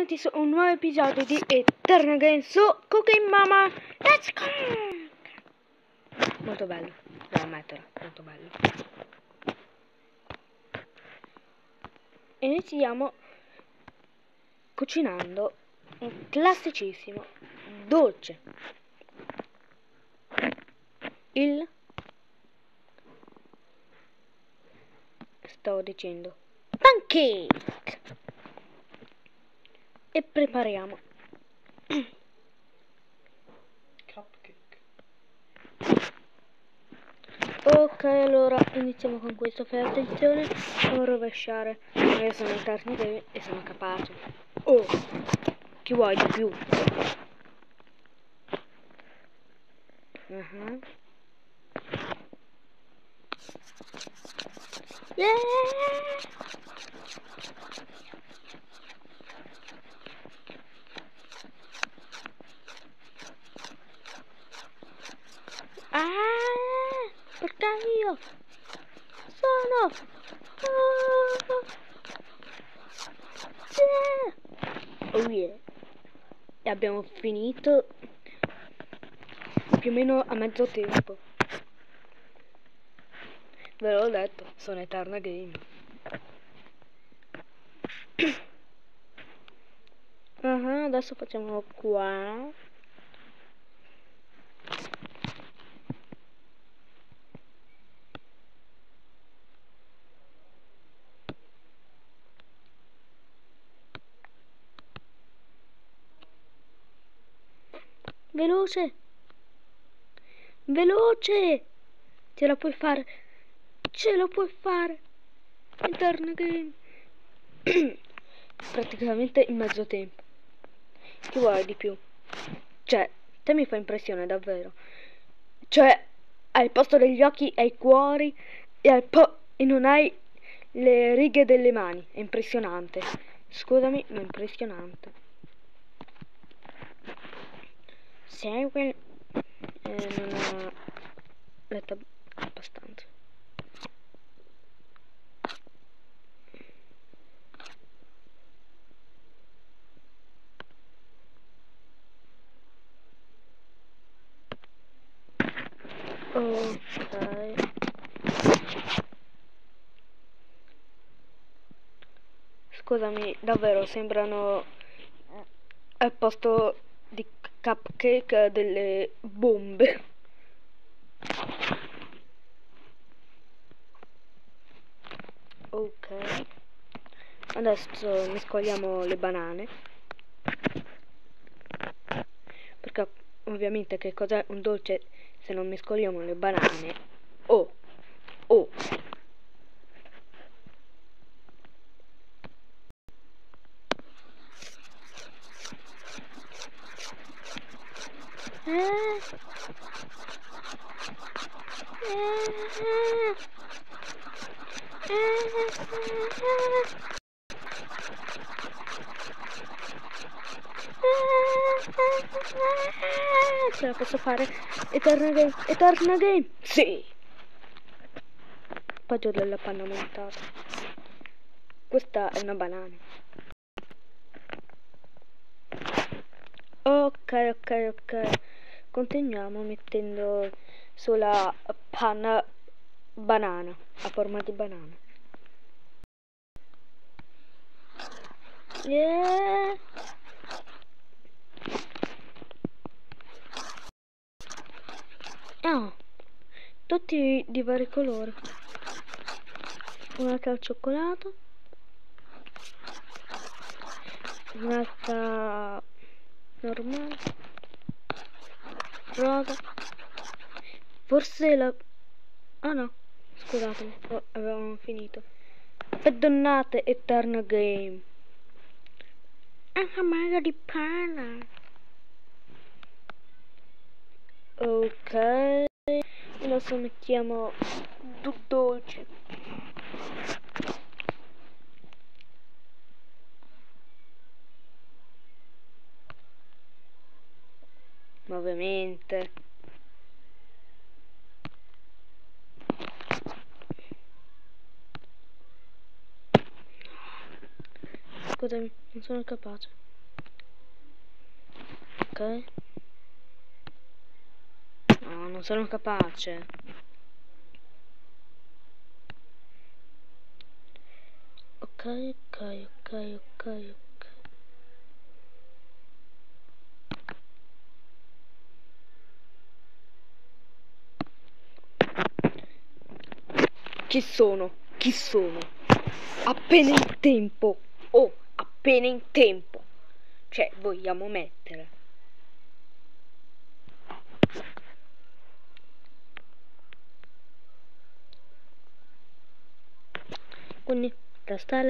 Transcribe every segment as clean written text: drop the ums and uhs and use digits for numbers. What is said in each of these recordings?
benvenuti su un nuovo episodio di Eternal Game su Cooking Mama. Let's go! Molto bello, devo ammettere, molto bello. Iniziamo cucinando un classicissimo dolce. Stavo dicendo pancake. E prepariamo Cupcake. ok, allora iniziamo con questo. Fai attenzione a non rovesciare. Io sono in Eternal e sono capace. Oh, chi vuoi di più? Yeah! Perché io sono oh yeah. E abbiamo finito più o meno a mezzo tempo. Ve l'ho detto, sono Eternal Game. Adesso facciamo qua. Veloce! Veloce! Ce la puoi fare! Ce la puoi fare! Eternal Game! Praticamente in mezzo tempo. Chi vuole di più? Cioè, te mi fa impressione davvero. Cioè, al posto degli occhi hai i cuori e non hai le righe delle mani. È impressionante. Scusami, ma è impressionante. Segue. Non ho letto abbastanza. Ok. Scusami, davvero sembrano al posto di cupcake delle bombe. Ok. Adesso mescoliamo le banane. Perché ovviamente che cos'è un dolce se non mescoliamo le banane? Oh. Ce la posso fare. Eternal Game. Sì. Peggio della panna montata. Questa è una banana. Ok. Continuiamo mettendo sulla panna banana a forma di banana. Yeah. Tutti di vari colori. Un'altra al cioccolato, un'altra normale, rosa, forse la... ah no, scusatemi, avevamo finito. Perdonate, Eternal Game. Anche meglio di panna. Ok, adesso mettiamo due dolci. Ovviamente. Scusami, non sono capace. No, non sono capace. Ok. Chi sono? Appena in tempo. Oh, appena in tempo. Cioè, vogliamo mettere. Quindi 3 stelle.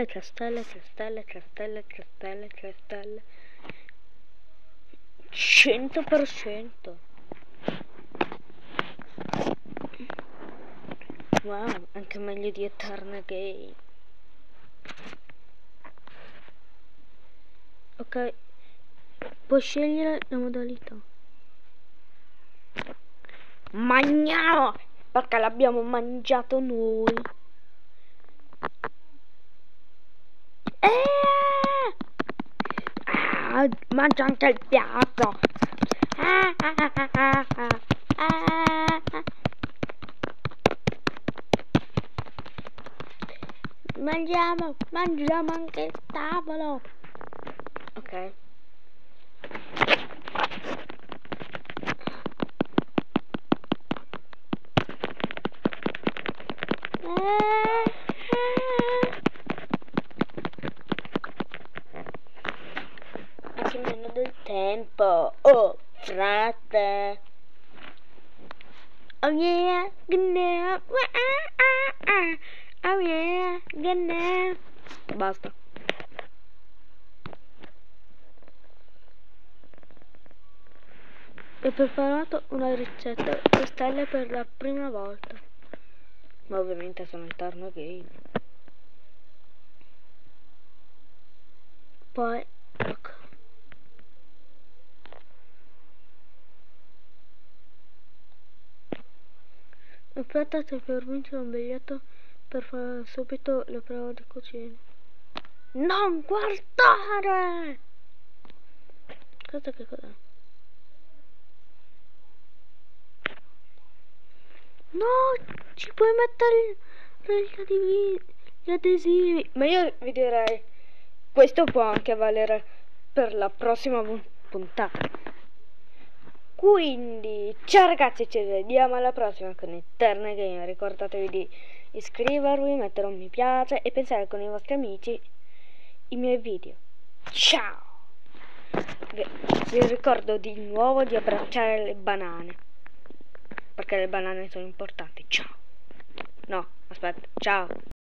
100%. Wow, anche meglio di Eternal Game. Ok, puoi scegliere la modalità. Mangiamo! Perché l'abbiamo mangiato noi. Mangia anche il piatto. Mangiamo anche il tavolo. Ok. Anche meno del tempo. Oh, frate. Oh yeah, gonna. Oh yeah, gonna. Basta. Ho preparato una ricetta 3 stelle per la prima volta. Ma ovviamente sono Eternal Game. Poi ecco. Aspettate per vincere un biglietto per fare subito le prove di cucina. Non guardare! Cosa che cos'è? No, ci puoi mettere gli adesivi. Ma io vi direi, questo può anche valere per la prossima puntata. Quindi, ciao ragazzi, ci vediamo alla prossima con Eternal Game. Ricordatevi di iscrivervi, mettere un mi piace e pensare con i vostri amici i miei video. Ciao! Vi ricordo di nuovo di abbracciare le banane, perché le banane sono importanti. Ciao! No, aspetta, ciao!